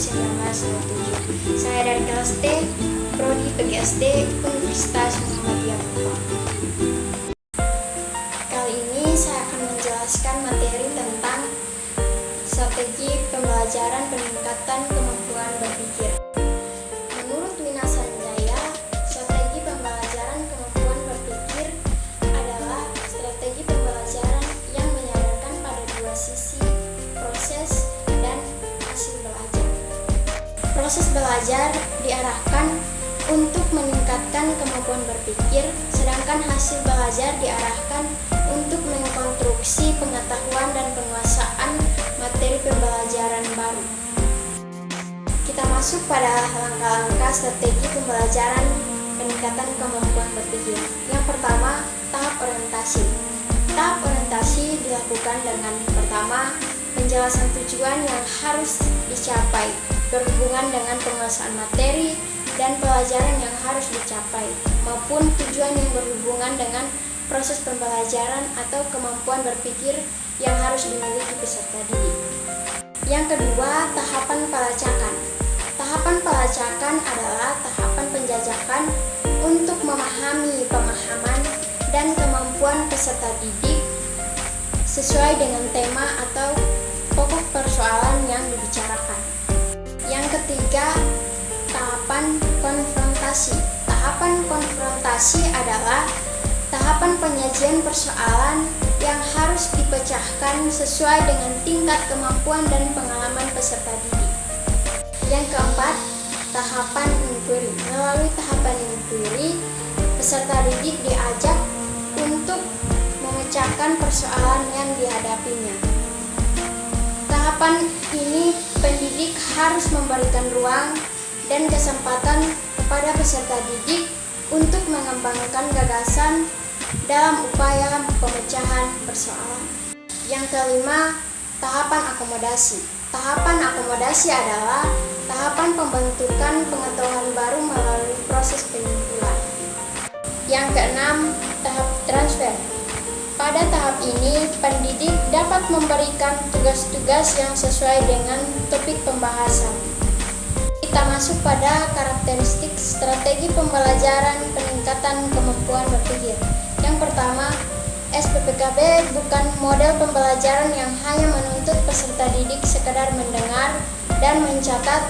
1927. Saya dari kelas T, Prodi PGSD Universitas Muhammadiyah Kupang. Kali ini saya akan menjelaskan materi tentang strategi pembelajaran peningkatan kemampuan berpikir. Menurut Wina Sanjaya, strategi pembelajaran kemampuan berpikir adalah strategi pembelajaran yang menyadarkan pada dua sisi, proses dan hasil belajar. Proses belajar diarahkan untuk meningkatkan kemampuan berpikir, sedangkan hasil belajar diarahkan untuk mengkonstruksi pengetahuan dan penguasaan materi pembelajaran baru. Kita masuk pada langkah-langkah strategi pembelajaran peningkatan kemampuan berpikir. Yang pertama, tahap orientasi. Tahap orientasi dilakukan dengan pertama, penjelasan tujuan yang harus dicapai berhubungan dengan penguasaan materi dan pelajaran yang harus dicapai, maupun tujuan yang berhubungan dengan proses pembelajaran atau kemampuan berpikir yang harus dimiliki peserta didik. Yang kedua, tahapan pelacakan. Tahapan pelacakan adalah tahapan penjajakan untuk memahami pemahaman dan kemampuan peserta didik sesuai dengan tema atau pokok persoalan yang dibicarakan. Yang ketiga, tahapan konfrontasi. Tahapan konfrontasi adalah tahapan penyajian persoalan yang harus dipecahkan sesuai dengan tingkat kemampuan dan pengalaman peserta didik. Yang keempat, tahapan inquiry. Melalui tahapan inquiry, peserta didik diajak untuk memecahkan persoalan yang dihadapinya. Tahapan ini pendidik harus memberikan ruang dan kesempatan kepada peserta didik untuk mengembangkan gagasan dalam upaya pemecahan persoalan. Yang kelima, tahapan akomodasi. Tahapan akomodasi adalah tahapan pembentukan pengetahuan baru melalui proses penyimpulan. Yang keenam, tahap transfer. Pada tahap ini, pendidik dapat memberikan tugas-tugas yang sesuai dengan topik pembahasan. Kita masuk pada karakteristik strategi pembelajaran peningkatan kemampuan berpikir. Yang pertama, SPPKB bukan model pembelajaran yang hanya menuntut peserta didik sekedar mendengar dan mencatat,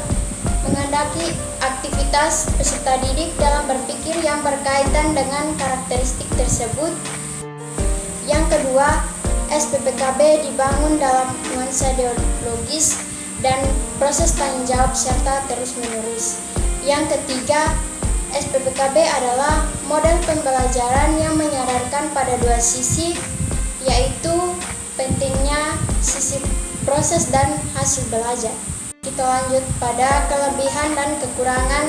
menghendaki aktivitas peserta didik dalam berpikir yang berkaitan dengan karakteristik tersebut. Yang kedua, SPPKB dibangun dalam nuansa ideologis dan proses tanggung jawab serta terus-menerus. Yang ketiga, SPPKB adalah model pembelajaran yang menyadarkan pada dua sisi, yaitu pentingnya sisi proses dan hasil belajar. Kita lanjut pada kelebihan dan kekurangan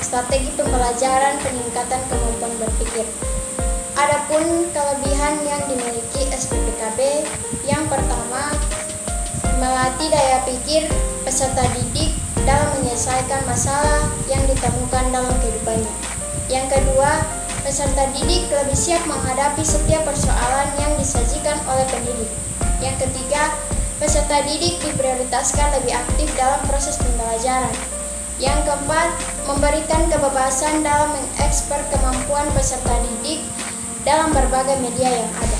strategi pembelajaran peningkatan kemampuan berpikir. Adapun kelebihan yang dimiliki SPPKB, yang pertama, melatih daya pikir peserta didik dalam menyelesaikan masalah yang ditemukan dalam kehidupannya. Yang kedua, peserta didik lebih siap menghadapi setiap persoalan yang disajikan oleh pendidik. Yang ketiga, peserta didik diprioritaskan lebih aktif dalam proses pembelajaran. Yang keempat, memberikan kebebasan dalam mengekspor kemampuan peserta didik dalam berbagai media yang ada.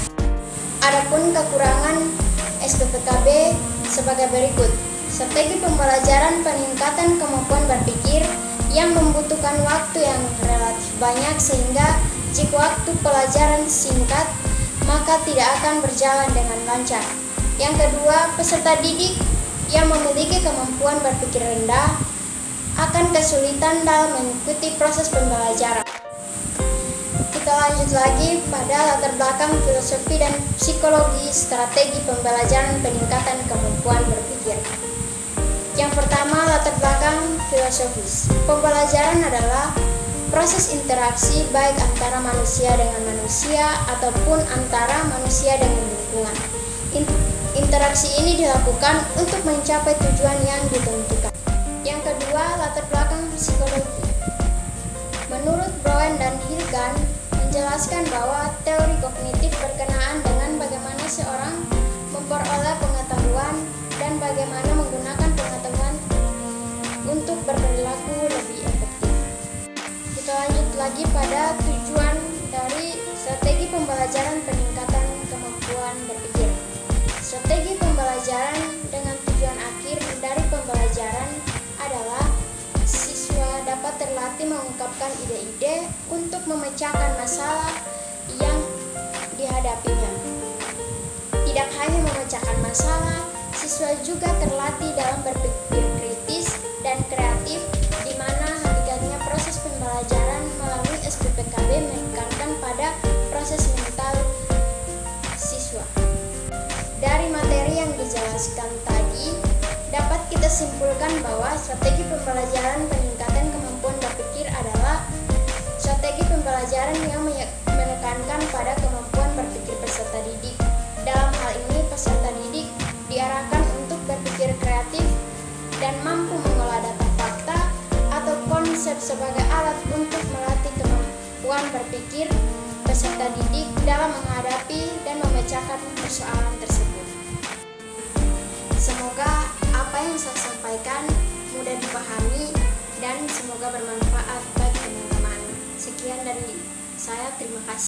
Adapun kekurangan SPPKB sebagai berikut. Strategi pembelajaran peningkatan kemampuan berpikir yang membutuhkan waktu yang relatif banyak sehingga jika waktu pelajaran singkat maka tidak akan berjalan dengan lancar. Yang kedua, peserta didik yang memiliki kemampuan berpikir rendah akan kesulitan dalam mengikuti proses pembelajaran. Kita lanjut lagi pada latar belakang filosofi dan psikologi strategi pembelajaran peningkatan kemampuan berpikir. Yang pertama, latar belakang filosofis. Pembelajaran adalah proses interaksi baik antara manusia dengan manusia ataupun antara manusia dengan lingkungan. Interaksi ini dilakukan untuk mencapai tujuan yang ditentukan. Yang kedua, latar belakang psikologi. Menurut Brown dan Hilgan, menjelaskan bahwa teori kognitif berkenaan dengan bagaimana seorang memperoleh pengetahuan dan bagaimana menggunakan pengetahuan lagi pada tujuan dari strategi pembelajaran peningkatan kemampuan berpikir. Strategi pembelajaran dengan tujuan akhir dari pembelajaran adalah siswa dapat terlatih mengungkapkan ide-ide untuk memecahkan masalah yang dihadapinya. Tidak hanya memecahkan masalah, siswa juga terlatih dalam berpikir kritis dan kreatif, di mana hakikatnya proses pembelajaran melalui SPPKB menekankan pada proses mental siswa. Dari materi yang dijelaskan tadi, dapat kita simpulkan bahwa strategi pembelajaran peningkatan kemampuan berpikir adalah strategi pembelajaran yang menekankan pada kemampuan berpikir peserta didik. Dalam hal ini, peserta didik diarahkan untuk berpikir kreatif dan mampu mengolah data fakta atau konsep sebagai alat untuk melatih kemampuan berpikir peserta didik dalam menghadapi dan memecahkan persoalan tersebut. Semoga apa yang saya sampaikan mudah dipahami dan semoga bermanfaat bagi teman-teman. Sekian dari saya, terima kasih.